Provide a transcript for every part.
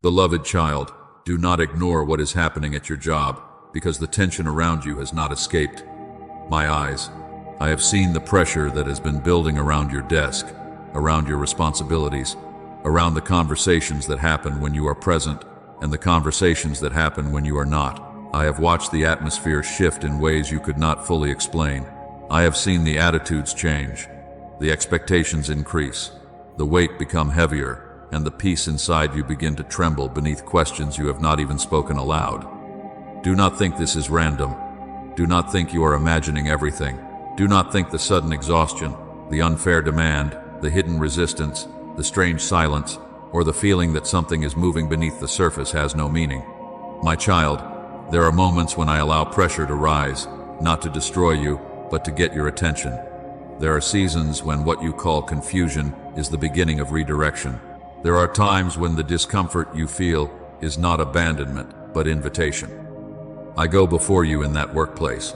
Beloved child, do not ignore what is happening at your job, because the tension around you has not escaped my eyes. I have seen the pressure that has been building around your desk, around your responsibilities, around the conversations that happen when you are present, and the conversations that happen when you are not. I have watched the atmosphere shift in ways you could not fully explain. I have seen the attitudes change, the expectations increase, the weight become heavier, and the peace inside you begin to tremble beneath questions you have not even spoken aloud. Do not think this is random. Do not think you are imagining everything. Do not think the sudden exhaustion, the unfair demand, the hidden resistance, the strange silence, or the feeling that something is moving beneath the surface has no meaning. My child, there are moments when I allow pressure to rise, not to destroy you, but to get your attention. There are seasons when what you call confusion is the beginning of redirection. There are times when the discomfort you feel is not abandonment, but invitation. I go before you in that workplace.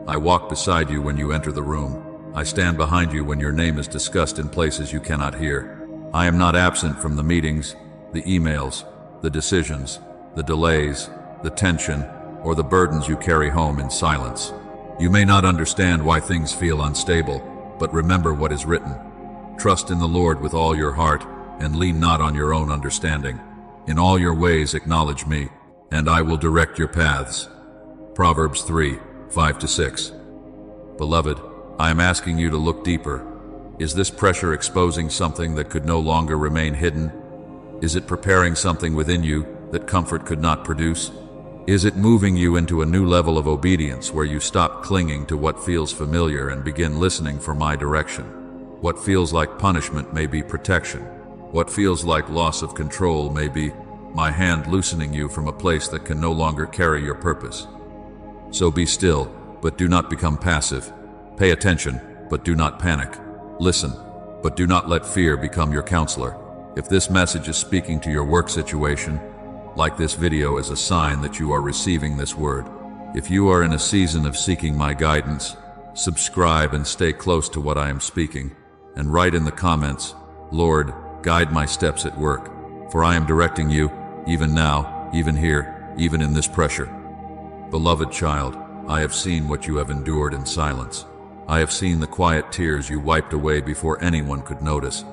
I walk beside you when you enter the room. I stand behind you when your name is discussed in places you cannot hear. I am not absent from the meetings, the emails, the decisions, the delays, the tension, or the burdens you carry home in silence. You may not understand why things feel unstable, but remember what is written. Trust in the Lord with all your heart, and lean not on your own understanding. In all your ways acknowledge me, and I will direct your paths. Proverbs 3:5-6. Beloved, I am asking you to look deeper. Is this pressure exposing something that could no longer remain hidden? Is it preparing something within you that comfort could not produce? Is it moving you into a new level of obedience where you stop clinging to what feels familiar and begin listening for my direction? What feels like punishment may be protection. What feels like loss of control may be my hand loosening you from a place that can no longer carry your purpose. So be still, but do not become passive. Pay attention, but do not panic. Listen, but do not let fear become your counselor. If this message is speaking to your work situation, like this video as a sign that you are receiving this word. If you are in a season of seeking my guidance, subscribe and stay close to what I am speaking, and write in the comments, Lord, guide my steps at work, for I am directing you, even now, even here, even in this pressure. Beloved child, I have seen what you have endured in silence. I have seen the quiet tears you wiped away before anyone could notice.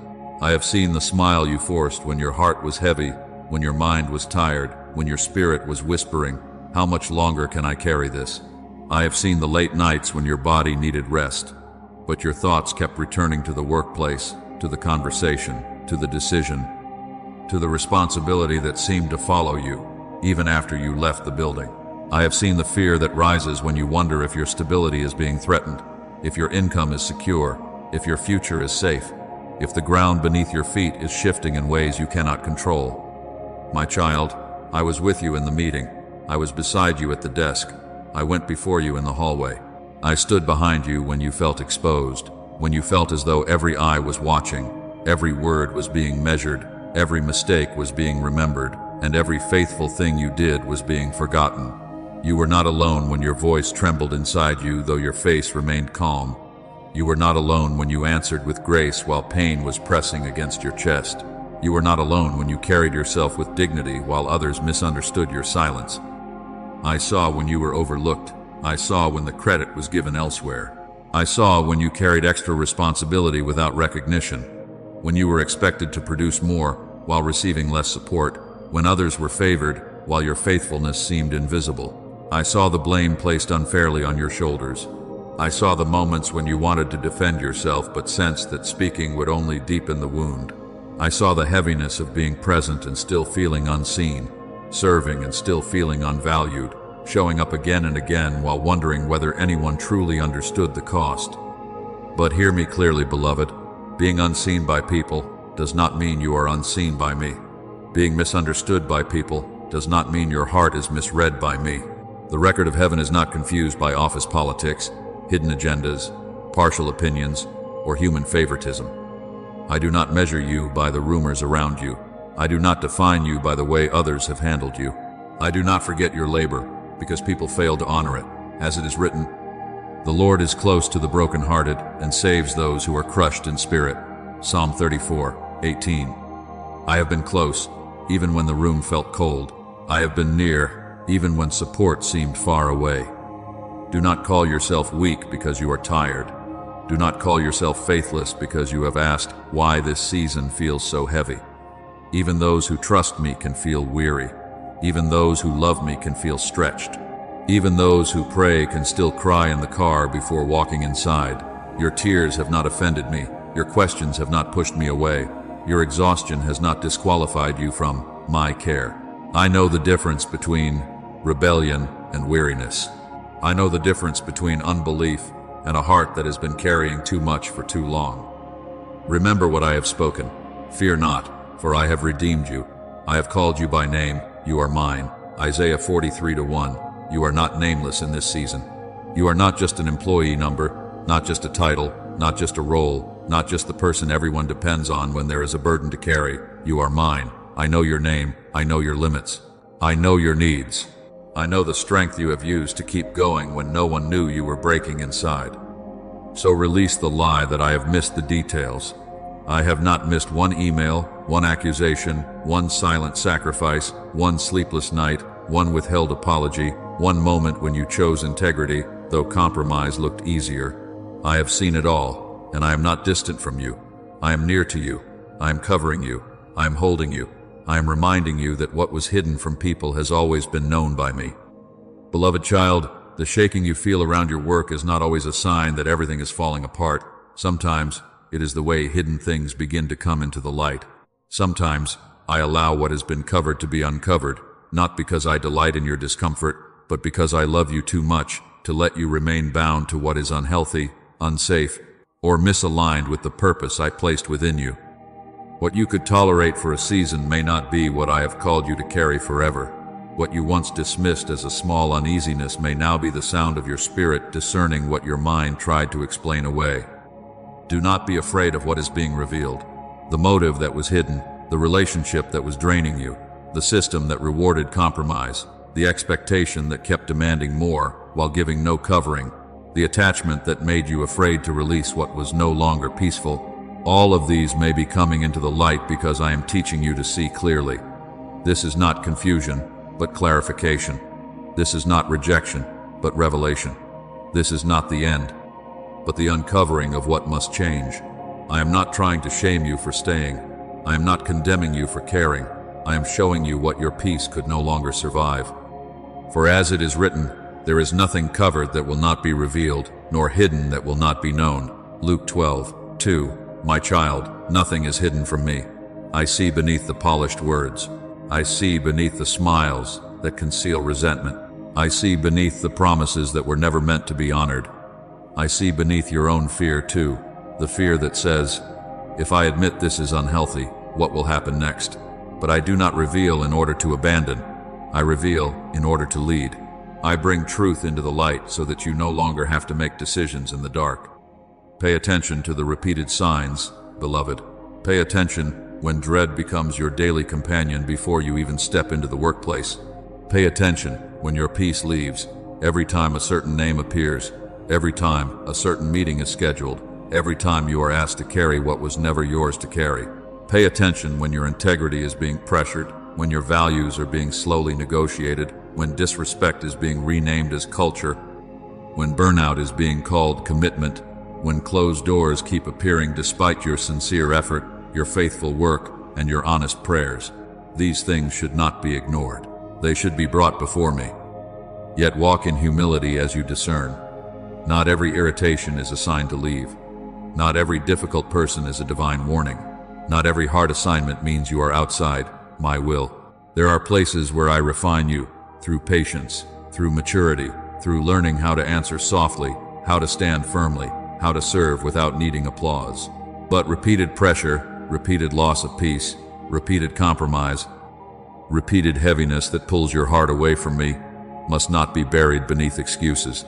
I have seen the smile you forced when your heart was heavy, when your mind was tired, when your spirit was whispering, how much longer can I carry this? I have seen the late nights when your body needed rest, but your thoughts kept returning to the workplace, to the conversation, to the decision, to the responsibility that seemed to follow you, even after you left the building. I have seen the fear that rises when you wonder if your stability is being threatened, if your income is secure, if your future is safe, if the ground beneath your feet is shifting in ways you cannot control. My child, I was with you in the meeting. I was beside you at the desk. I went before you in the hallway. I stood behind you when you felt exposed, when you felt as though every eye was watching, every word was being measured, every mistake was being remembered, and every faithful thing you did was being forgotten. You were not alone when your voice trembled inside you, though your face remained calm. You were not alone when you answered with grace while pain was pressing against your chest. You were not alone when you carried yourself with dignity while others misunderstood your silence. I saw when you were overlooked. I saw when the credit was given elsewhere. I saw when you carried extra responsibility without recognition, when you were expected to produce more while receiving less support, when others were favored while your faithfulness seemed invisible. I saw the blame placed unfairly on your shoulders. I saw the moments when you wanted to defend yourself but sensed that speaking would only deepen the wound. I saw the heaviness of being present and still feeling unseen, serving and still feeling unvalued, showing up again and again while wondering whether anyone truly understood the cost. But hear me clearly, beloved. Being unseen by people does not mean you are unseen by me. Being misunderstood by people does not mean your heart is misread by me. The record of heaven is not confused by office politics, hidden agendas, partial opinions, or human favoritism. I do not measure you by the rumors around you. I do not define you by the way others have handled you. I do not forget your labor, because people fail to honor it. As it is written, the Lord is close to the brokenhearted and saves those who are crushed in spirit. Psalm 34:18. I have been close, even when the room felt cold. I have been near, even when support seemed far away. Do not call yourself weak because you are tired. Do not call yourself faithless because you have asked why this season feels so heavy. Even those who trust me can feel weary. Even those who love me can feel stretched. Even those who pray can still cry in the car before walking inside. Your tears have not offended me. Your questions have not pushed me away. Your exhaustion has not disqualified you from my care. I know the difference between rebellion and weariness. I know the difference between unbelief and a heart that has been carrying too much for too long. Remember what I have spoken. Fear not, for I have redeemed you. I have called you by name. You are mine. Isaiah 43:1. You are not nameless in this season. You are not just an employee number, not just a title, not just a role, not just the person everyone depends on when there is a burden to carry. You are mine. I know your name. I know your limits. I know your needs. I know the strength you have used to keep going when no one knew you were breaking inside. So release the lie that I have missed the details. I have not missed one email, one accusation, one silent sacrifice, one sleepless night, one withheld apology, one moment when you chose integrity, though compromise looked easier. I have seen it all, and I am not distant from you. I am near to you. I am covering you. I am holding you. I am reminding you that what was hidden from people has always been known by me. Beloved child, the shaking you feel around your work is not always a sign that everything is falling apart. Sometimes it is the way hidden things begin to come into the light. Sometimes I allow what has been covered to be uncovered, not because I delight in your discomfort, but because I love you too much to let you remain bound to what is unhealthy, unsafe, or misaligned with the purpose I placed within you. What you could tolerate for a season may not be what I have called you to carry forever. What you once dismissed as a small uneasiness may now be the sound of your spirit discerning what your mind tried to explain away. Do not be afraid of what is being revealed. The motive that was hidden, the relationship that was draining you, the system that rewarded compromise, the expectation that kept demanding more while giving no covering, the attachment that made you afraid to release what was no longer peaceful. All of these may be coming into the light because I am teaching you to see clearly. This is not confusion, but clarification. This is not rejection, but revelation. This is not the end, but the uncovering of what must change. I am not trying to shame you for staying. I am not condemning you for caring. I am showing you what your peace could no longer survive. For as it is written, there is nothing covered that will not be revealed, nor hidden that will not be known. Luke 12:2. My child, nothing is hidden from me. I see beneath the polished words. I see beneath the smiles that conceal resentment. I see beneath the promises that were never meant to be honored. I see beneath your own fear too, the fear that says, if I admit this is unhealthy, what will happen next? But I do not reveal in order to abandon. I reveal in order to lead. I bring truth into the light so that you no longer have to make decisions in the dark. Pay attention to the repeated signs, beloved. Pay attention when dread becomes your daily companion before you even step into the workplace. Pay attention when your peace leaves, every time a certain name appears, every time a certain meeting is scheduled, every time you are asked to carry what was never yours to carry. Pay attention when your integrity is being pressured, when your values are being slowly negotiated, when disrespect is being renamed as culture, when burnout is being called commitment, when closed doors keep appearing despite your sincere effort, your faithful work, and your honest prayers. These things should not be ignored. They should be brought before me. Yet walk in humility as you discern. Not every irritation is a sign to leave. Not every difficult person is a divine warning. Not every hard assignment means you are outside my will. There are places where I refine you through patience, through maturity, through learning how to answer softly, how to stand firmly, how to serve without needing applause. But repeated pressure, repeated loss of peace, repeated compromise, repeated heaviness that pulls your heart away from me must not be buried beneath excuses.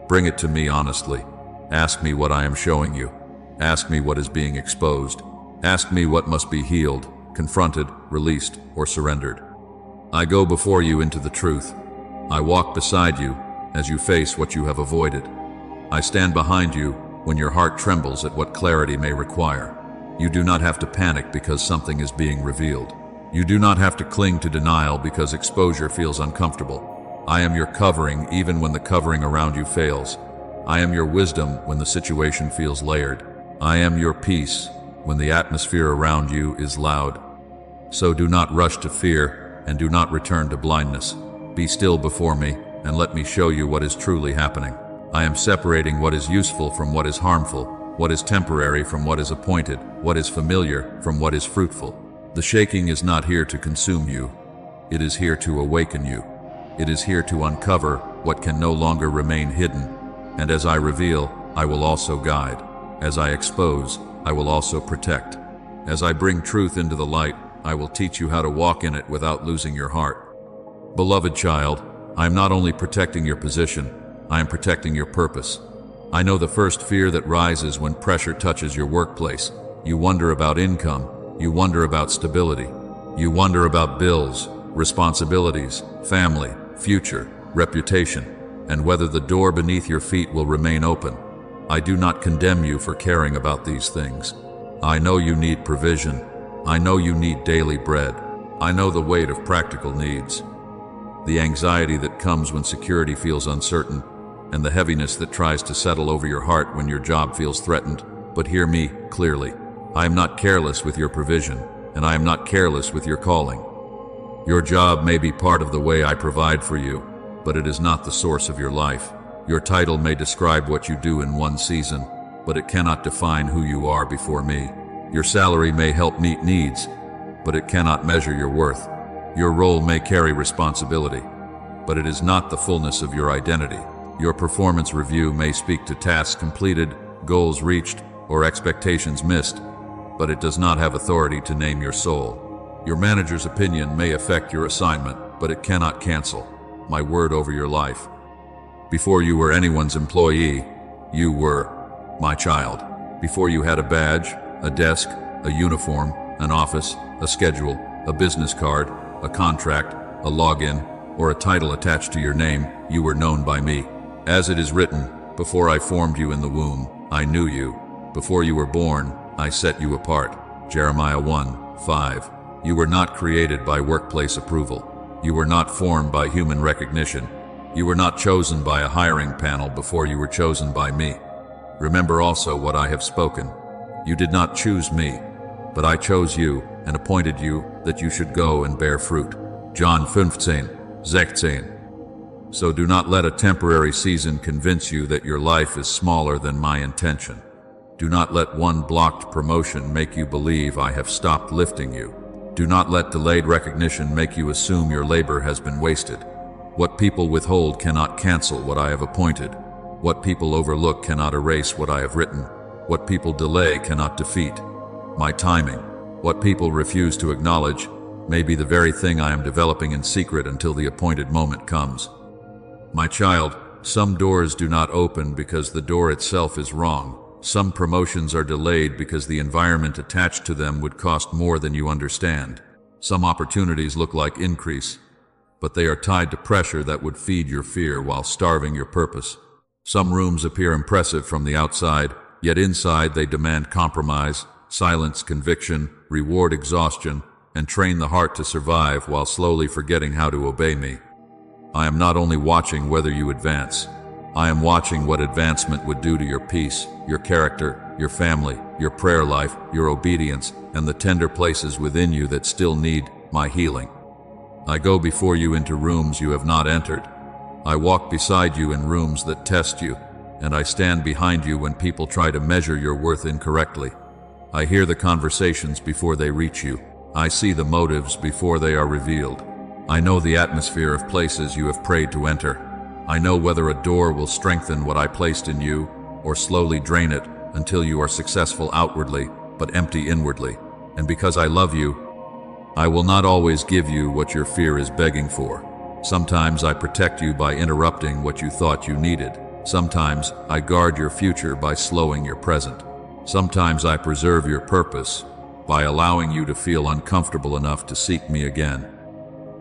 Bring it to me honestly. Ask me what I am showing you. Ask me what is being exposed. Ask me what must be healed, confronted, released, or surrendered. I go before you into the truth. I walk beside you as you face what you have avoided. I stand behind you when your heart trembles at what clarity may require. You do not have to panic because something is being revealed. You do not have to cling to denial because exposure feels uncomfortable. I am your covering even when the covering around you fails. I am your wisdom when the situation feels layered. I am your peace when the atmosphere around you is loud. So do not rush to fear and do not return to blindness. Be still before me and let me show you what is truly happening. I am separating what is useful from what is harmful, what is temporary from what is appointed, what is familiar from what is fruitful. The shaking is not here to consume you. It is here to awaken you. It is here to uncover what can no longer remain hidden. And as I reveal, I will also guide. As I expose, I will also protect. As I bring truth into the light, I will teach you how to walk in it without losing your heart. Beloved child, I am not only protecting your position, I am protecting your purpose. I know the first fear that rises when pressure touches your workplace. You wonder about income. You wonder about stability. You wonder about bills, responsibilities, family, future, reputation, and whether the door beneath your feet will remain open. I do not condemn you for caring about these things. I know you need provision. I know you need daily bread. I know the weight of practical needs. The anxiety that comes when security feels uncertain, and the heaviness that tries to settle over your heart when your job feels threatened. But hear me clearly. I am not careless with your provision, and I am not careless with your calling. Your job may be part of the way I provide for you, but it is not the source of your life. Your title may describe what you do in one season, but it cannot define who you are before me. Your salary may help meet needs, but it cannot measure your worth. Your role may carry responsibility, but it is not the fullness of your identity. Your performance review may speak to tasks completed, goals reached, or expectations missed, but it does not have authority to name your soul. Your manager's opinion may affect your assignment, but it cannot cancel my word over your life. Before you were anyone's employee, you were my child. Before you had a badge, a desk, a uniform, an office, a schedule, a business card, a contract, a login, or a title attached to your name, you were known by me. As it is written, before I formed you in the womb, I knew you. Before you were born, I set you apart. Jeremiah 1:5. You were not created by workplace approval. You were not formed by human recognition. You were not chosen by a hiring panel before you were chosen by me. Remember also what I have spoken. You did not choose me, but I chose you and appointed you that you should go and bear fruit. John 15:16. So do not let a temporary season convince you that your life is smaller than my intention. Do not let one blocked promotion make you believe I have stopped lifting you. Do not let delayed recognition make you assume your labor has been wasted. What people withhold cannot cancel what I have appointed. What people overlook cannot erase what I have written. What people delay cannot defeat my timing. What people refuse to acknowledge may be the very thing I am developing in secret until the appointed moment comes. My child, some doors do not open because the door itself is wrong. Some promotions are delayed because the environment attached to them would cost more than you understand. Some opportunities look like increase, but they are tied to pressure that would feed your fear while starving your purpose. Some rooms appear impressive from the outside, yet inside they demand compromise, silence conviction, reward exhaustion, and train the heart to survive while slowly forgetting how to obey me. I am not only watching whether you advance, I am watching what advancement would do to your peace, your character, your family, your prayer life, your obedience, and the tender places within you that still need my healing. I go before you into rooms you have not entered. I walk beside you in rooms that test you, and I stand behind you when people try to measure your worth incorrectly. I hear the conversations before they reach you. I see the motives before they are revealed. I know the atmosphere of places you have prayed to enter. I know whether a door will strengthen what I placed in you or slowly drain it until you are successful outwardly but empty inwardly. And because I love you, I will not always give you what your fear is begging for. Sometimes I protect you by interrupting what you thought you needed. Sometimes I guard your future by slowing your present. Sometimes I preserve your purpose by allowing you to feel uncomfortable enough to seek me again.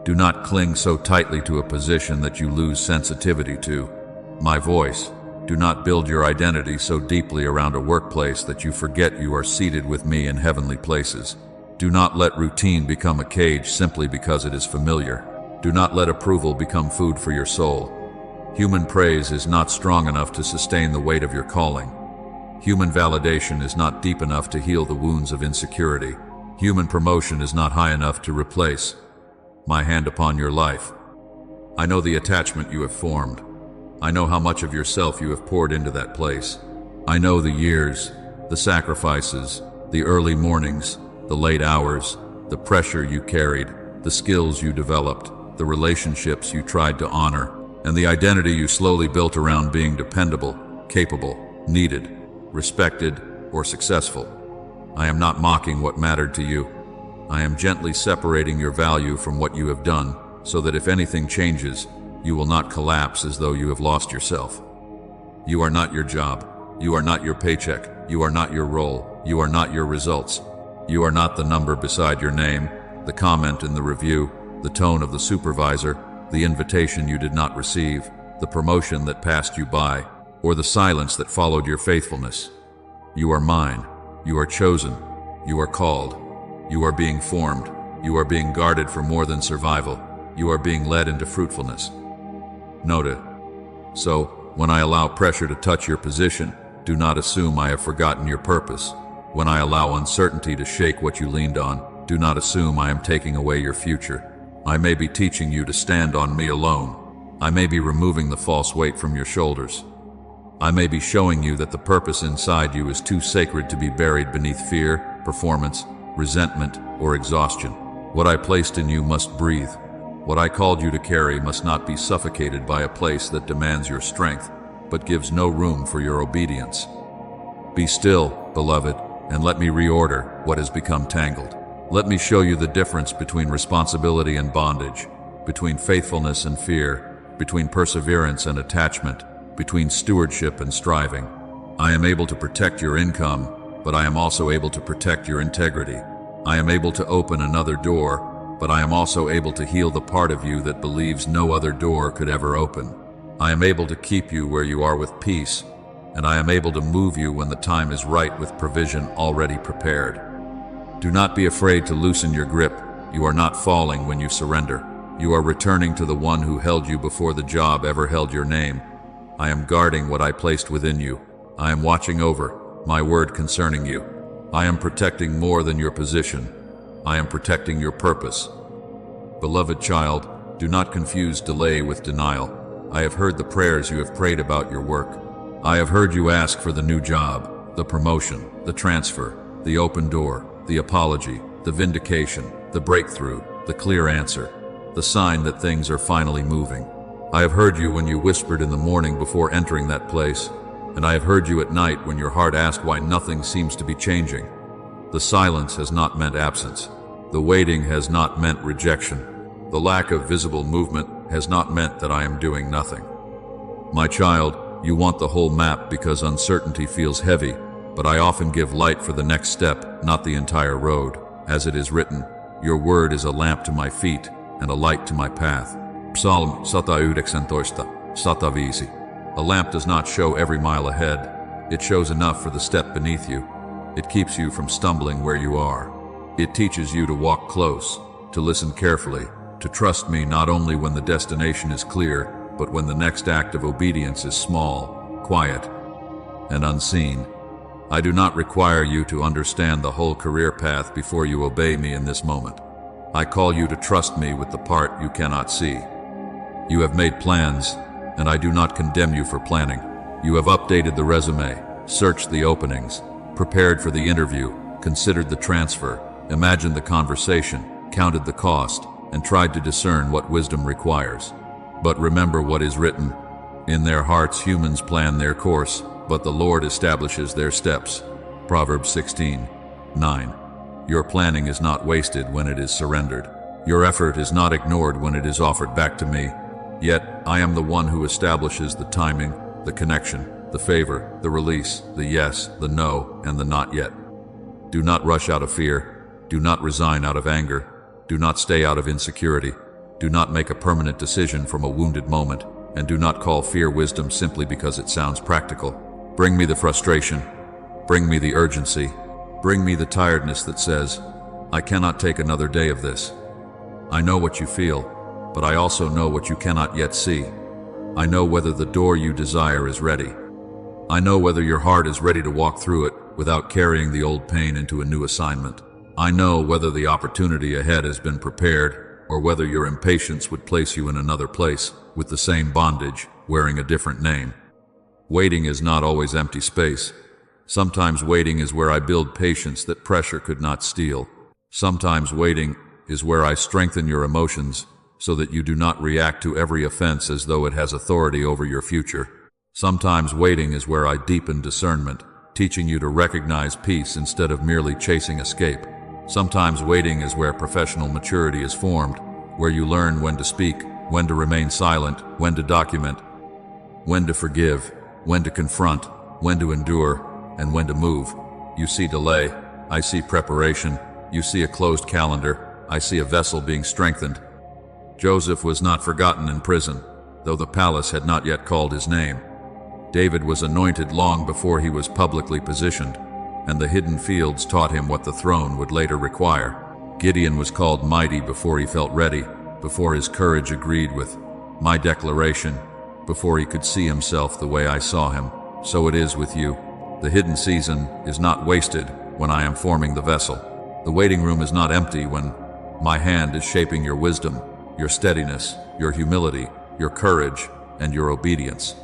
Do not cling so tightly to a position that you lose sensitivity to my voice. Do not build your identity so deeply around a workplace that you forget you are seated with me in heavenly places. Do not let routine become a cage simply because it is familiar. Do not let approval become food for your soul. Human praise is not strong enough to sustain the weight of your calling. Human validation is not deep enough to heal the wounds of insecurity. Human promotion is not high enough to replace my hand upon your life. I know the attachment you have formed. I know how much of yourself you have poured into that place. I know the years, the sacrifices, the early mornings, the late hours, the pressure you carried, the skills you developed, the relationships you tried to honor, and the identity you slowly built around being dependable, capable, needed, respected, or successful. I am not mocking what mattered to you. I am gently separating your value from what you have done, so that if anything changes, you will not collapse as though you have lost yourself. You are not your job. You are not your paycheck. You are not your role. You are not your results. You are not the number beside your name, the comment in the review, the tone of the supervisor, the invitation you did not receive, the promotion that passed you by, or the silence that followed your faithfulness. You are mine. You are chosen. You are called. You are being formed. You are being guarded for more than survival. You are being led into fruitfulness. Note it. So, when I allow pressure to touch your position, do not assume I have forgotten your purpose. When I allow uncertainty to shake what you leaned on, do not assume I am taking away your future. I may be teaching you to stand on me alone. I may be removing the false weight from your shoulders. I may be showing you that the purpose inside you is too sacred to be buried beneath fear, performance, resentment, or exhaustion. What I placed in you must breathe. What I called you to carry must not be suffocated by a place that demands your strength, but gives no room for your obedience. Be still, beloved, and let me reorder what has become tangled. Let me show you the difference between responsibility and bondage, between faithfulness and fear, between perseverance and attachment, between stewardship and striving. I am able to protect your income, but I am also able to protect your integrity. I am able to open another door, but I am also able to heal the part of you that believes no other door could ever open. I am able to keep you where you are with peace, and I am able to move you when the time is right with provision already prepared. Do not be afraid to loosen your grip. You are not falling when you surrender. You are returning to the one who held you before the job ever held your name. I am guarding what I placed within you. I am watching over my word concerning you. I am protecting more than your position. I am protecting your purpose. Beloved child, do not confuse delay with denial. I have heard the prayers you have prayed about your work. I have heard you ask for the new job, the promotion, the transfer, the open door, the apology, the vindication, the breakthrough, the clear answer, the sign that things are finally moving. I have heard you when you whispered in the morning before entering that place, and I have heard you at night when your heart asked why nothing seems to be changing. The silence has not meant absence. The waiting has not meant rejection. The lack of visible movement has not meant that I am doing nothing. My child, you want the whole map because uncertainty feels heavy, but I often give light for the next step, not the entire road. As it is written, your word is a lamp to my feet and a light to my path. Psalm 119:105. A lamp does not show every mile ahead. It shows enough for the step beneath you. It keeps you from stumbling where you are. It teaches you to walk close, to listen carefully, to trust me not only when the destination is clear, but when the next act of obedience is small, quiet, and unseen. I do not require you to understand the whole career path before you obey me in this moment. I call you to trust me with the part you cannot see. You have made plans, and I do not condemn you for planning. You have updated the resume, searched the openings, prepared for the interview, considered the transfer, imagined the conversation, counted the cost, and tried to discern what wisdom requires. But remember what is written. In their hearts humans plan their course, but the Lord establishes their steps. Proverbs 16:9. Your planning is not wasted when it is surrendered. Your effort is not ignored when it is offered back to me. Yet, I am the one who establishes the timing, the connection, the favor, the release, the yes, the no, and the not yet. Do not rush out of fear. Do not resign out of anger. Do not stay out of insecurity. Do not make a permanent decision from a wounded moment, and do not call fear wisdom simply because it sounds practical. Bring me the frustration. Bring me the urgency. Bring me the tiredness that says, I cannot take another day of this. I know what you feel, but I also know what you cannot yet see. I know whether the door you desire is ready. I know whether your heart is ready to walk through it without carrying the old pain into a new assignment. I know whether the opportunity ahead has been prepared or whether your impatience would place you in another place with the same bondage, wearing a different name. Waiting is not always empty space. Sometimes waiting is where I build patience that pressure could not steal. Sometimes waiting is where I strengthen your emotions so that you do not react to every offense as though it has authority over your future. Sometimes waiting is where I deepen discernment, teaching you to recognize peace instead of merely chasing escape. Sometimes waiting is where professional maturity is formed, where you learn when to speak, when to remain silent, when to document, when to forgive, when to confront, when to endure, and when to move. You see delay, I see preparation. You see a closed calendar, I see a vessel being strengthened. Joseph was not forgotten in prison, though the palace had not yet called his name. David was anointed long before he was publicly positioned, and the hidden fields taught him what the throne would later require. Gideon was called mighty before he felt ready, before his courage agreed with my declaration, before he could see himself the way I saw him. So it is with you. The hidden season is not wasted when I am forming the vessel. The waiting room is not empty when my hand is shaping your wisdom, your steadiness, your humility, your courage, and your obedience.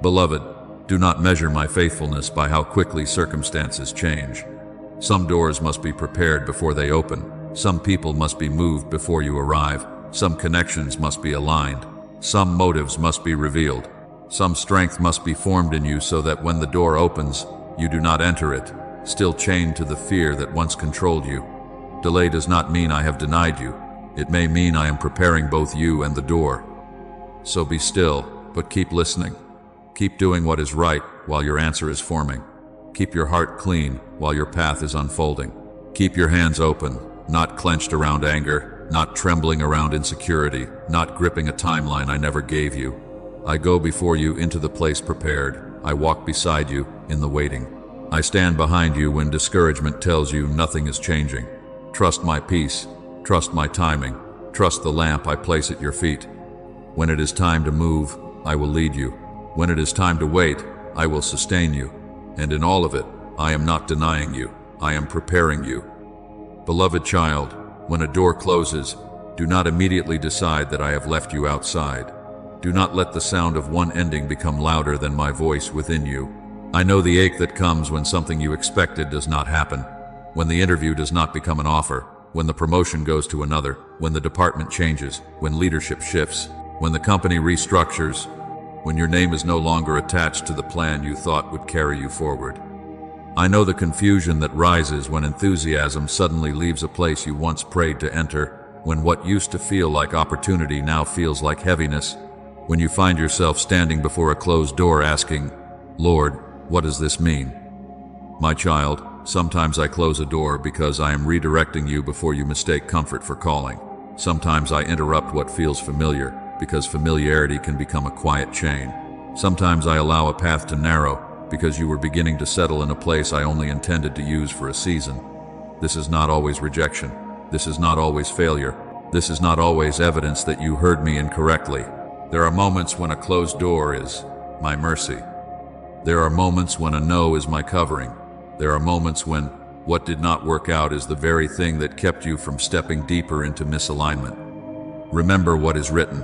Beloved, do not measure my faithfulness by how quickly circumstances change. Some doors must be prepared before they open. Some people must be moved before you arrive. Some connections must be aligned. Some motives must be revealed. Some strength must be formed in you so that when the door opens, you do not enter it, still chained to the fear that once controlled you. Delay does not mean I have denied you. It may mean I am preparing both you and the door. So be still, but keep listening. Keep doing what is right while your answer is forming. Keep your heart clean while your path is unfolding. Keep your hands open, not clenched around anger, not trembling around insecurity, not gripping a timeline I never gave you. I go before you into the place prepared. I walk beside you in the waiting. I stand behind you when discouragement tells you nothing is changing. Trust my peace, trust my timing, trust the lamp I place at your feet. When it is time to move, I will lead you. When it is time to wait, I will sustain you. And in all of it, I am not denying you, I am preparing you. Beloved child, when a door closes, do not immediately decide that I have left you outside. Do not let the sound of one ending become louder than my voice within you. I know the ache that comes when something you expected does not happen, when the interview does not become an offer, when the promotion goes to another, when the department changes, when leadership shifts, when the company restructures, when your name is no longer attached to the plan you thought would carry you forward. I know the confusion that rises when enthusiasm suddenly leaves a place you once prayed to enter, when what used to feel like opportunity now feels like heaviness, when you find yourself standing before a closed door asking, Lord, what does this mean? My child, sometimes I close a door because I am redirecting you before you mistake comfort for calling. Sometimes I interrupt what feels familiar because familiarity can become a quiet chain. Sometimes I allow a path to narrow because you were beginning to settle in a place I only intended to use for a season. This is not always rejection. This is not always failure. This is not always evidence that you heard me incorrectly. There are moments when a closed door is my mercy. There are moments when a no is my covering. There are moments when what did not work out is the very thing that kept you from stepping deeper into misalignment. Remember what is written,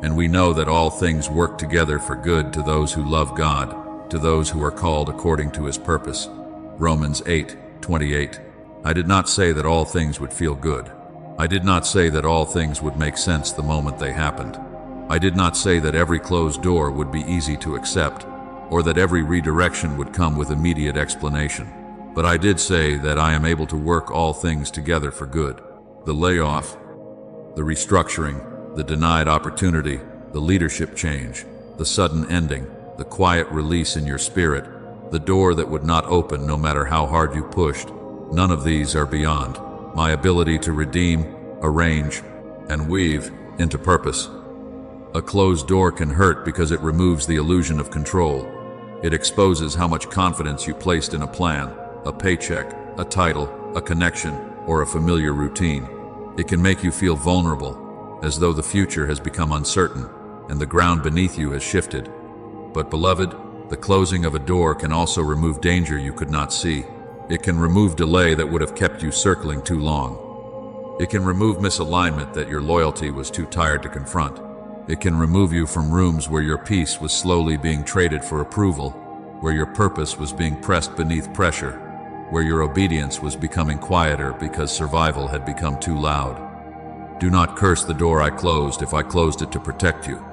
and we know that all things work together for good to those who love God, to those who are called according to his purpose. Romans 8:28. I did not say that all things would feel good. I did not say that all things would make sense the moment they happened. I did not say that every closed door would be easy to accept, or that every redirection would come with immediate explanation. But I did say that I am able to work all things together for good. The layoff, the restructuring, the denied opportunity, the leadership change, the sudden ending, the quiet release in your spirit, the door that would not open no matter how hard you pushed. None of these are beyond my ability to redeem, arrange, and weave into purpose. A closed door can hurt because it removes the illusion of control. It exposes how much confidence you placed in a plan, a paycheck, a title, a connection, or a familiar routine. It can make you feel vulnerable, as though the future has become uncertain and the ground beneath you has shifted. But beloved, the closing of a door can also remove danger you could not see. It can remove delay that would have kept you circling too long. It can remove misalignment that your loyalty was too tired to confront. It can remove you from rooms where your peace was slowly being traded for approval, where your purpose was being pressed beneath pressure, where your obedience was becoming quieter because survival had become too loud. Do not curse the door I closed if I closed it to protect you.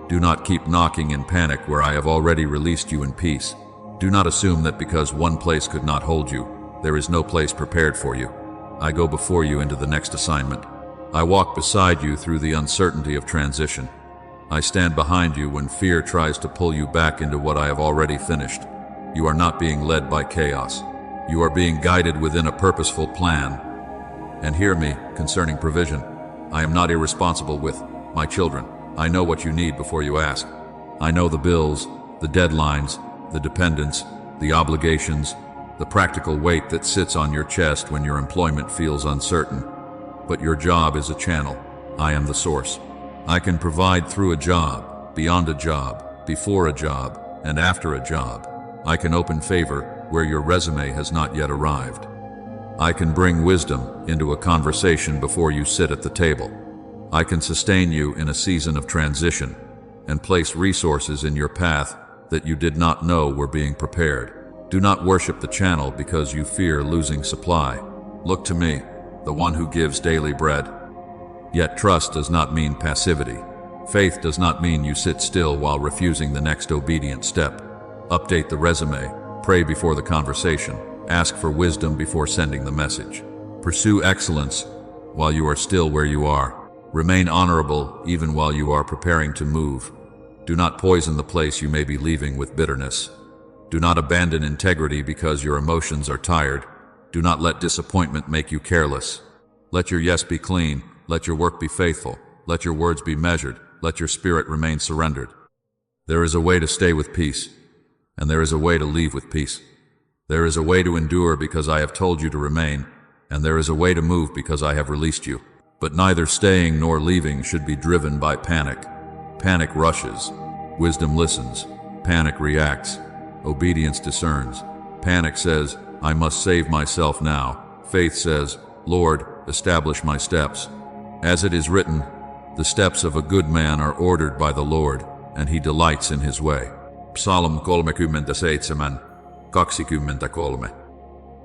Do not keep knocking in panic where I have already released you in peace. Do not assume that because one place could not hold you, there is no place prepared for you. I go before you into the next assignment. I walk beside you through the uncertainty of transition. I stand behind you when fear tries to pull you back into what I have already finished. You are not being led by chaos. You are being guided within a purposeful plan. And hear me concerning provision. I am not irresponsible with my children. I know what you need before you ask. I know the bills, the deadlines, the dependents, the obligations, the practical weight that sits on your chest when your employment feels uncertain. But your job is a channel. I am the source. I can provide through a job, beyond a job, before a job, and after a job. I can open favor where your resume has not yet arrived. I can bring wisdom into a conversation before you sit at the table. I can sustain you in a season of transition and place resources in your path that you did not know were being prepared. Do not worship the channel because you fear losing supply. Look to me, the one who gives daily bread. Yet trust does not mean passivity. Faith does not mean you sit still while refusing the next obedient step. Update the resume, pray before the conversation, ask for wisdom before sending the message. Pursue excellence while you are still where you are. Remain honorable even while you are preparing to move. Do not poison the place you may be leaving with bitterness. Do not abandon integrity because your emotions are tired. Do not let disappointment make you careless. Let your yes be clean. Let your work be faithful. Let your words be measured. Let your spirit remain surrendered. There is a way to stay with peace, and there is a way to leave with peace. There is a way to endure because I have told you to remain, and there is a way to move because I have released you. But neither staying nor leaving should be driven by panic. Panic rushes. Wisdom listens. Panic reacts. Obedience discerns. Panic says, I must save myself now. Faith says, Lord, establish my steps. As it is written, the steps of a good man are ordered by the Lord, and he delights in his way. Psalm 37, 23.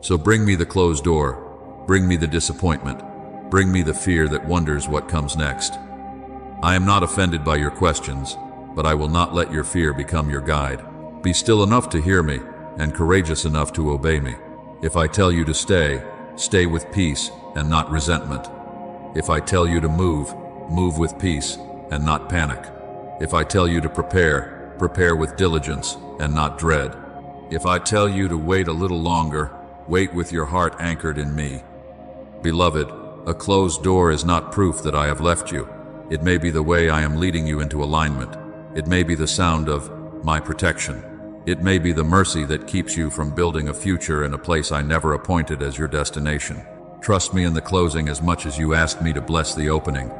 So bring me the closed door, bring me the disappointment, bring me the fear that wonders what comes next. I am not offended by your questions, but I will not let your fear become your guide. Be still enough to hear me, and courageous enough to obey me. If I tell you to stay, stay with peace and not resentment. If I tell you to move, move with peace and not panic. If I tell you to prepare, prepare with diligence and not dread. If I tell you to wait a little longer, wait with your heart anchored in me. Beloved, a closed door is not proof that I have left you. It may be the way I am leading you into alignment. It may be the sound of my protection. It may be the mercy that keeps you from building a future in a place I never appointed as your destination. Trust me in the closing as much as you asked me to bless the opening.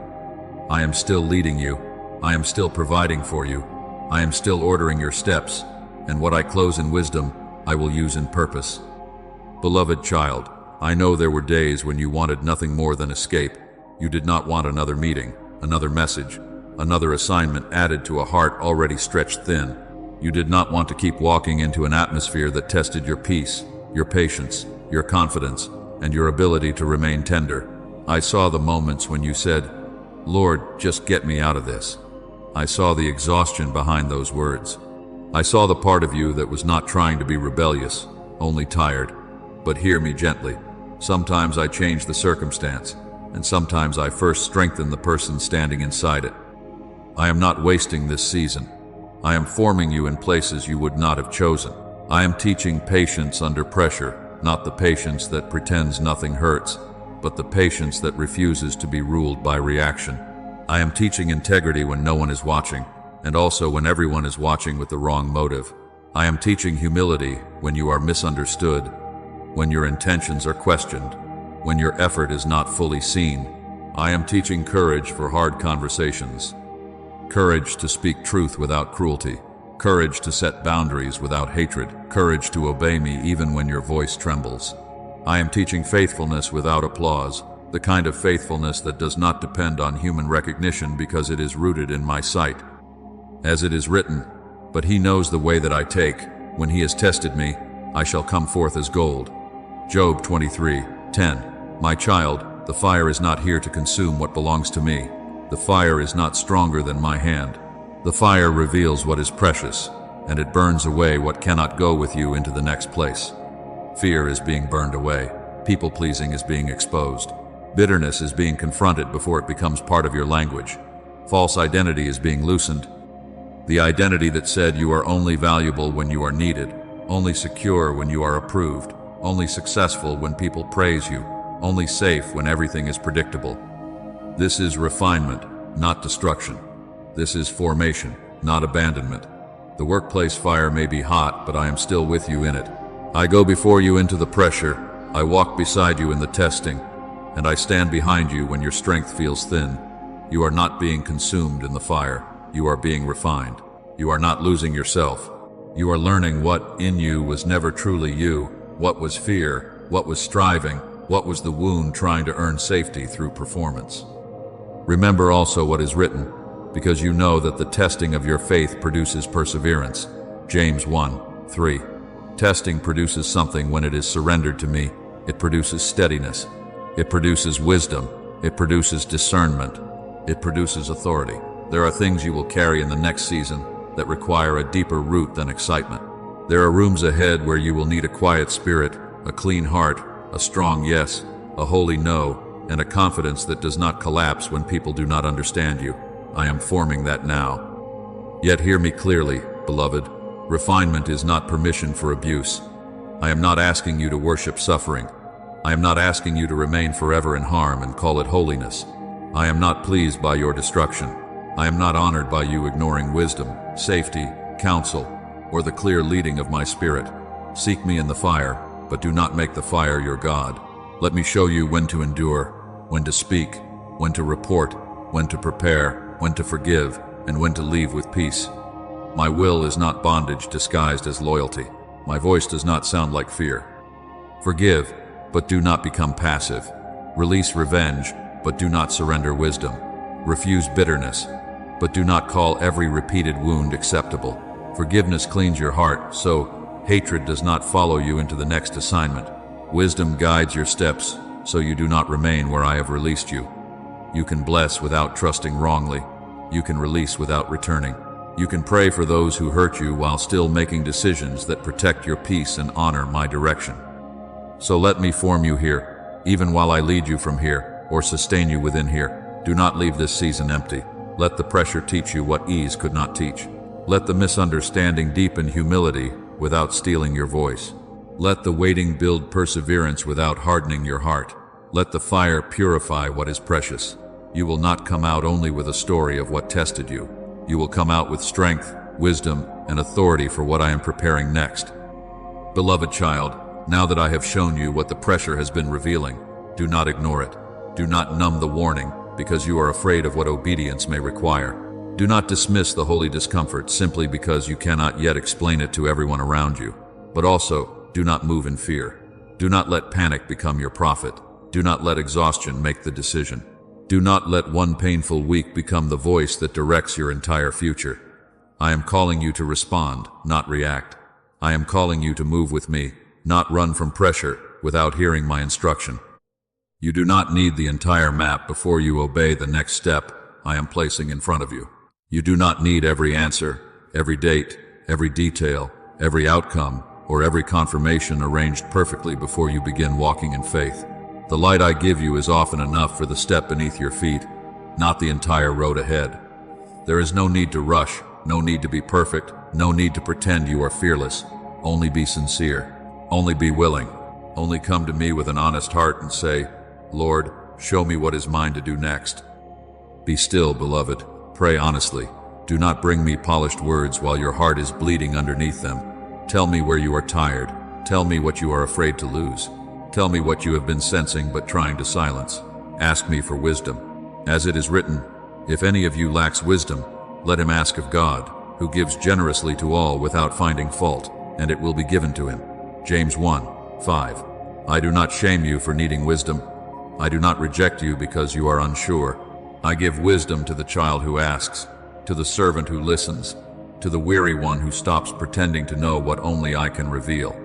I am still leading you. I am still providing for you. I am still ordering your steps, and what I close in wisdom, I will use in purpose. Beloved child, I know there were days when you wanted nothing more than escape. You did not want another meeting, another message, another assignment added to a heart already stretched thin. You did not want to keep walking into an atmosphere that tested your peace, your patience, your confidence, and your ability to remain tender. I saw the moments when you said, Lord, just get me out of this. I saw the exhaustion behind those words. I saw the part of you that was not trying to be rebellious, only tired. But hear me gently. Sometimes I change the circumstance, and sometimes I first strengthen the person standing inside it. I am not wasting this season. I am forming you in places you would not have chosen. I am teaching patience under pressure, not the patience that pretends nothing hurts, but the patience that refuses to be ruled by reaction. I am teaching integrity when no one is watching, and also when everyone is watching with the wrong motive. I am teaching humility when you are misunderstood, when your intentions are questioned, when your effort is not fully seen. I am teaching courage for hard conversations. Courage to speak truth without cruelty. Courage to set boundaries without hatred. Courage to obey me even when your voice trembles. I am teaching faithfulness without applause, the kind of faithfulness that does not depend on human recognition because it is rooted in my sight. As it is written, "But he knows the way that I take. When he has tested me, I shall come forth as gold." Job 23:10. My child, the fire is not here to consume what belongs to me. The fire is not stronger than my hand. The fire reveals what is precious, and it burns away what cannot go with you into the next place. Fear is being burned away. People-pleasing is being exposed. Bitterness is being confronted before it becomes part of your language. False identity is being loosened. The identity that said you are only valuable when you are needed, only secure when you are approved, only successful when people praise you, only safe when everything is predictable. This is refinement, not destruction. This is formation, not abandonment. The workplace fire may be hot, but I am still with you in it. I go before you into the pressure, I walk beside you in the testing, and I stand behind you when your strength feels thin. You are not being consumed in the fire. You are being refined. You are not losing yourself. You are learning what in you was never truly you, what was fear, what was striving, what was the wound trying to earn safety through performance. Remember also what is written, because you know that the testing of your faith produces perseverance. James 1:3. Testing produces something when it is surrendered to me. It produces steadiness. It produces wisdom. It produces discernment. It produces authority. There are things you will carry in the next season that require a deeper root than excitement. There are rooms ahead where you will need a quiet spirit, a clean heart, a strong yes, a holy no, and a confidence that does not collapse when people do not understand you. I am forming that now. Yet hear me clearly, beloved. Refinement is not permission for abuse. I am not asking you to worship suffering. I am not asking you to remain forever in harm and call it holiness. I am not pleased by your destruction. I am not honored by you ignoring wisdom, safety, counsel, or the clear leading of my spirit. Seek me in the fire, but do not make the fire your God. Let me show you when to endure, when to speak, when to report, when to prepare, when to forgive, and when to leave with peace. My will is not bondage disguised as loyalty. My voice does not sound like fear. Forgive, but do not become passive. Release revenge, but do not surrender wisdom. Refuse bitterness, but do not call every repeated wound acceptable. Forgiveness cleans your heart, so hatred does not follow you into the next assignment. Wisdom guides your steps, so you do not remain where I have released you. You can bless without trusting wrongly. You can release without returning. You can pray for those who hurt you while still making decisions that protect your peace and honor my direction. So let me form you here, even while I lead you from here, or sustain you within here. Do not leave this season empty. Let the pressure teach you what ease could not teach. Let the misunderstanding deepen humility without stealing your voice. Let the waiting build perseverance without hardening your heart. Let the fire purify what is precious. You will not come out only with a story of what tested you. You will come out with strength, wisdom, and authority for what I am preparing next. Beloved child, now that I have shown you what the pressure has been revealing, do not ignore it. Do not numb the warning because you are afraid of what obedience may require. Do not dismiss the holy discomfort simply because you cannot yet explain it to everyone around you. But also, do not move in fear. Do not let panic become your prophet. Do not let exhaustion make the decision. Do not let one painful week become the voice that directs your entire future. I am calling you to respond, not react. I am calling you to move with me, not run from pressure without hearing my instruction. You do not need the entire map before you obey the next step I am placing in front of you. You do not need every answer, every date, every detail, every outcome, or every confirmation arranged perfectly before you begin walking in faith. The light I give you is often enough for the step beneath your feet, not the entire road ahead. There is no need to rush, no need to be perfect, no need to pretend you are fearless. Only be sincere. Only be willing. Only come to me with an honest heart and say, Lord, show me what is mine to do next. Be still, beloved. Pray honestly. Do not bring me polished words while your heart is bleeding underneath them. Tell me where you are tired. Tell me what you are afraid to lose. Tell me what you have been sensing but trying to silence. Ask me for wisdom. As it is written, if any of you lacks wisdom, let him ask of God, who gives generously to all without finding fault, and it will be given to him. James 1:5. I do not shame you for needing wisdom. I do not reject you because you are unsure. I give wisdom to the child who asks, to the servant who listens, to the weary one who stops pretending to know what only I can reveal.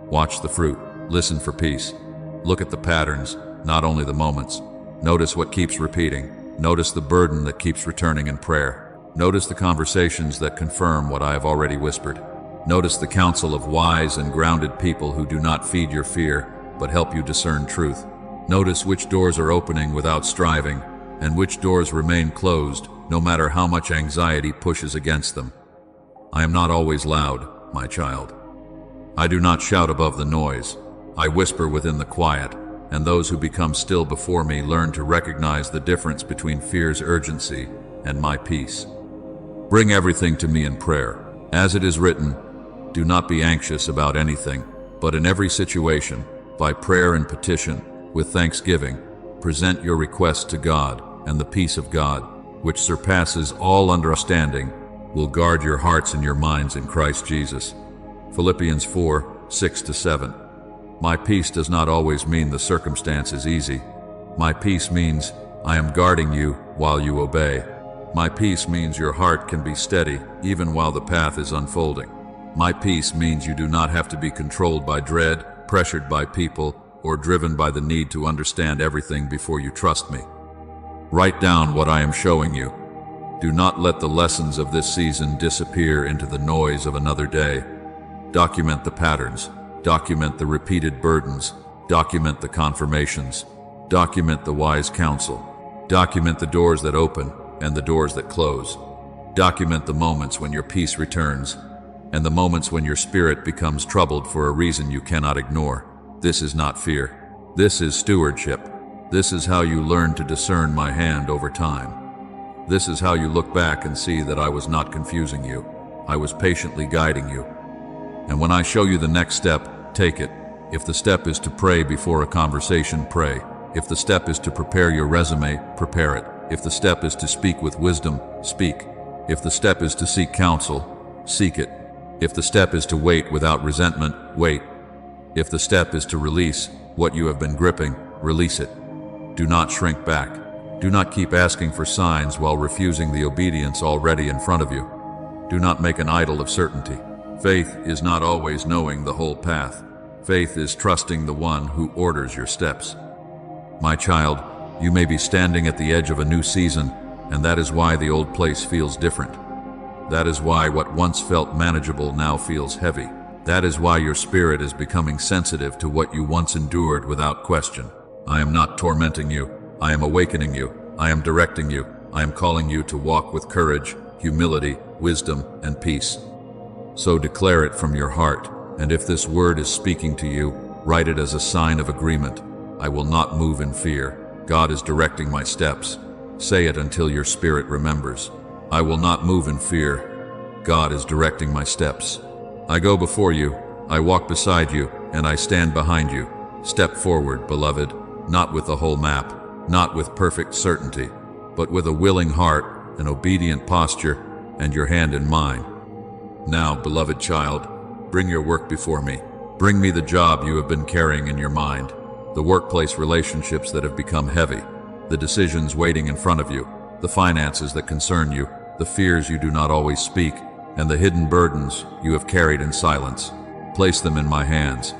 Watch the fruit. Listen for peace. Look at the patterns, not only the moments. Notice what keeps repeating. Notice the burden that keeps returning in prayer. Notice the conversations that confirm what I have already whispered. Notice the counsel of wise and grounded people who do not feed your fear, but help you discern truth. Notice which doors are opening without striving, and which doors remain closed, no matter how much anxiety pushes against them. I am not always loud, my child. I do not shout above the noise. I whisper within the quiet, and those who become still before me learn to recognize the difference between fear's urgency and my peace. Bring everything to me in prayer. As it is written, do not be anxious about anything, but in every situation, by prayer and petition, with thanksgiving, present your requests to God, and the peace of God, which surpasses all understanding, will guard your hearts and your minds in Christ Jesus. Philippians 4:6-7. My peace does not always mean the circumstance is easy. My peace means I am guarding you while you obey. My peace means your heart can be steady even while the path is unfolding. My peace means you do not have to be controlled by dread, pressured by people, or driven by the need to understand everything before you trust me. Write down what I am showing you. Do not let the lessons of this season disappear into the noise of another day. Document the patterns. Document the repeated burdens. Document the confirmations. Document the wise counsel. Document the doors that open and the doors that close. Document the moments when your peace returns and the moments when your spirit becomes troubled for a reason you cannot ignore. This is not fear. This is stewardship. This is how you learn to discern my hand over time. This is how you look back and see that I was not confusing you. I was patiently guiding you. And when I show you the next step, take it. If the step is to pray before a conversation, pray. If the step is to prepare your resume, prepare it. If the step is to speak with wisdom, speak. If the step is to seek counsel, seek it. If the step is to wait without resentment, wait. If the step is to release what you have been gripping, release it. Do not shrink back. Do not keep asking for signs while refusing the obedience already in front of you. Do not make an idol of certainty. Faith is not always knowing the whole path. Faith is trusting the one who orders your steps. My child, you may be standing at the edge of a new season, and that is why the old place feels different. That is why what once felt manageable now feels heavy. That is why your spirit is becoming sensitive to what you once endured without question. I am not tormenting you. I am awakening you. I am directing you. I am calling you to walk with courage, humility, wisdom, and peace. So declare it from your heart, and if this word is speaking to you, write it as a sign of agreement. I will not move in fear. God is directing my steps. Say it until your spirit remembers. I will not move in fear. God is directing my steps. I go before you, I walk beside you, and I stand behind you. Step forward, beloved, not with the whole map, not with perfect certainty, but with a willing heart, an obedient posture, and your hand in mine. Now, beloved child, bring your work before me. Bring me the job you have been carrying in your mind, the workplace relationships that have become heavy, the decisions waiting in front of you, the finances that concern you, the fears you do not always speak, and the hidden burdens you have carried in silence. Place them in my hands.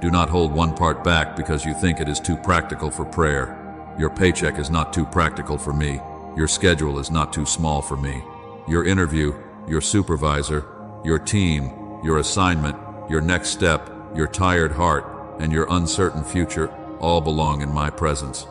Do not hold one part back because you think it is too practical for prayer. Your paycheck is not too practical for me. Your schedule is not too small for me. Your interview, your supervisor, your team, your assignment, your next step, your tired heart, and your uncertain future all belong in my presence.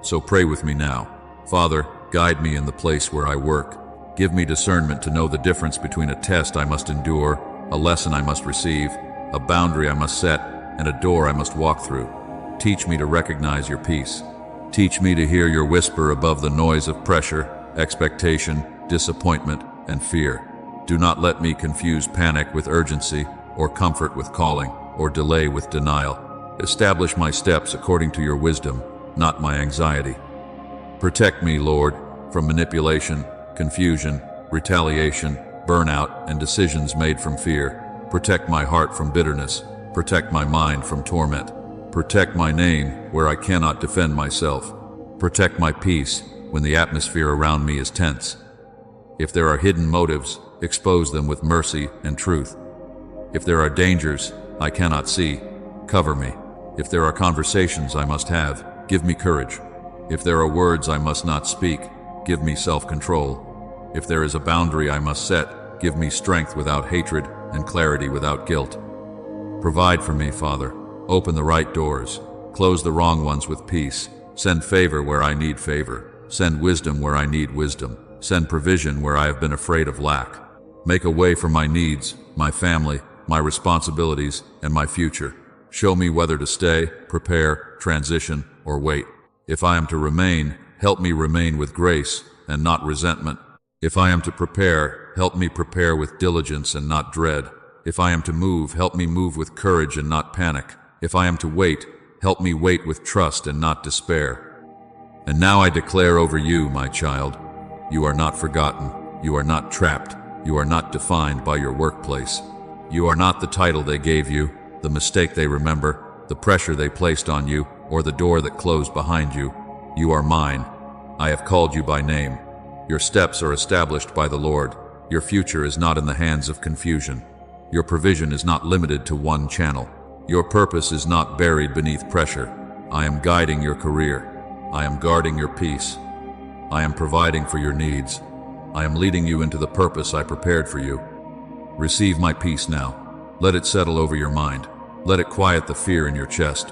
So pray with me now. Father, guide me in the place where I work. Give me discernment to know the difference between a test I must endure, a lesson I must receive, a boundary I must set, and a door I must walk through. Teach me to recognize your peace. Teach me to hear your whisper above the noise of pressure, expectation, disappointment, and fear. Do not let me confuse panic with urgency, or comfort with calling, or delay with denial. Establish my steps according to your wisdom, not my anxiety. Protect me, Lord, from manipulation, confusion, retaliation, burnout, and decisions made from fear. Protect my heart from bitterness. Protect my mind from torment. Protect my name where I cannot defend myself. Protect my peace when the atmosphere around me is tense. If there are hidden motives, expose them with mercy and truth. If there are dangers I cannot see, cover me. If there are conversations I must have, give me courage. If there are words I must not speak, give me self-control. If there is a boundary I must set, give me strength without hatred and clarity without guilt. Provide for me, Father. Open the right doors. Close the wrong ones with peace. Send favor where I need favor. Send wisdom where I need wisdom. Send provision where I have been afraid of lack. Make a way for my needs, my family, my responsibilities, and my future. Show me whether to stay, prepare, transition, or wait. If I am to remain, help me remain with grace and not resentment. If I am to prepare, help me prepare with diligence and not dread. If I am to move, help me move with courage and not panic. If I am to wait, help me wait with trust and not despair. And now I declare over you, my child, you are not forgotten. You are not trapped. You are not defined by your workplace. You are not the title they gave you, the mistake they remember, the pressure they placed on you, or the door that closed behind you. You are mine. I have called you by name. Your steps are established by the Lord. Your future is not in the hands of confusion. Your provision is not limited to one channel. Your purpose is not buried beneath pressure. I am guiding your career. I am guarding your peace. I am providing for your needs. I am leading you into the purpose I prepared for you. Receive my peace now. Let it settle over your mind. Let it quiet the fear in your chest.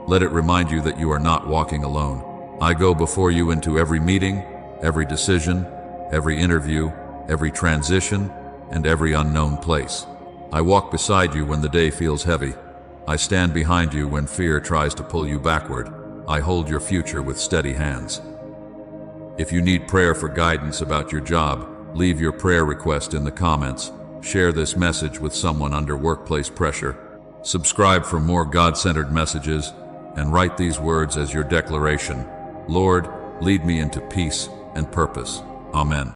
Let it remind you that you are not walking alone. I go before you into every meeting, every decision, every interview, every transition, and every unknown place. I walk beside you when the day feels heavy. I stand behind you when fear tries to pull you backward. I hold your future with steady hands. If you need prayer for guidance about your job, leave your prayer request in the comments. Share this message with someone under workplace pressure. Subscribe for more God-centered messages, and write these words as your declaration. Lord, lead me into peace and purpose. Amen.